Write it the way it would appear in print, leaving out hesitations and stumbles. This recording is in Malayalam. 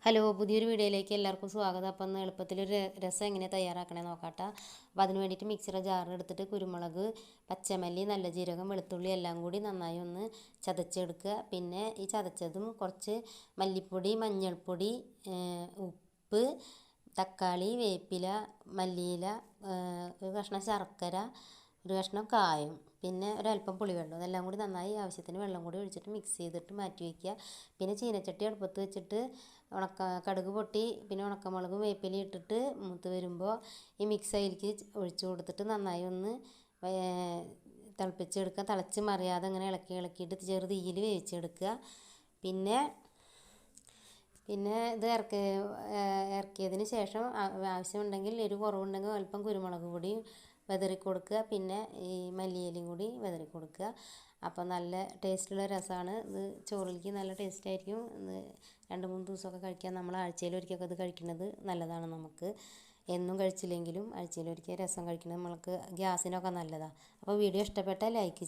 ഹലോ, പുതിയൊരു വീഡിയോയിലേക്ക് എല്ലാവർക്കും സ്വാഗതം. അപ്പം ഒന്ന് എളുപ്പത്തിലൊരു രസം എങ്ങനെ തയ്യാറാക്കണേ നോക്കാട്ടോ. അപ്പോൾ അതിന് വേണ്ടിയിട്ട് മിക്സിയുടെ ജാറിലെടുത്തിട്ട് കുരുമുളക്, പച്ചമല്ലി, നല്ല ജീരകം, വെളുത്തുള്ളി എല്ലാം കൂടി നന്നായി ഒന്ന് ചതച്ചെടുക്കുക. പിന്നെ ഈ ചതച്ചതും കുറച്ച് മല്ലിപ്പൊടി, മഞ്ഞൾപ്പൊടി, ഉപ്പ്, തക്കാളി, വേപ്പില, മല്ലിയില, ഒരു കഷ്ണം ശർക്കര, ഒരു കഷ്ണം കായം, പിന്നെ ഒരല്പം പുളിവെള്ളം, ഇതെല്ലാം കൂടി നന്നായി ആവശ്യത്തിന് വെള്ളം കൂടി ഒഴിച്ചിട്ട് മിക്സ് ചെയ്തിട്ട് മാറ്റി വയ്ക്കുക. പിന്നെ ചീനച്ചട്ടി അടുപ്പത്ത് വെച്ചിട്ട് കടുക് പൊട്ടി പിന്നെ ഉണക്കമുളകും വേപ്പിലയും ഇട്ടിട്ട് മൂത്ത് വരുമ്പോൾ ഈ മിക്സ് അതിലേക്ക് ഒഴിച്ച് കൊടുത്തിട്ട് നന്നായി ഒന്ന് തിളപ്പിച്ചെടുക്കുക. തിളച്ച് മറിയാതെ അങ്ങനെ ഇളക്കിയിട്ട് ചെറു തീയിൽ വേവിച്ചെടുക്കുക. പിന്നെ ഇത് ഇറക്കിയതിന് ശേഷം ആവശ്യമുണ്ടെങ്കിൽ എരിവ് കുറവുണ്ടെങ്കിൽ അല്പം കുരുമുളക് പൊടി വിതറി കൊടുക്കുക. പിന്നെ ഈ മല്ലിയിലയും കൂടി വിതറി കൊടുക്കുക. അപ്പോൾ നല്ല ടേസ്റ്റുള്ള രസമാണ് ഇത്. ചോറിലേക്ക് നല്ല ടേസ്റ്റായിരിക്കും. ഇത് 2-3 ദിവസമൊക്കെ കഴിക്കാൻ, നമ്മൾ ആഴ്ചയിലൊരിക്കലൊക്കെ ഇത് കഴിക്കുന്നത് നല്ലതാണ്. നമുക്ക് എന്നും കഴിച്ചില്ലെങ്കിലും ആഴ്ചയിലൊരിക്കൽ രസം കഴിക്കുന്നത് നമ്മൾക്ക് ഗ്യാസിനൊക്കെ നല്ലതാണ്. അപ്പോൾ വീഡിയോ ഇഷ്ടപ്പെട്ടാൽ ലൈക്ക്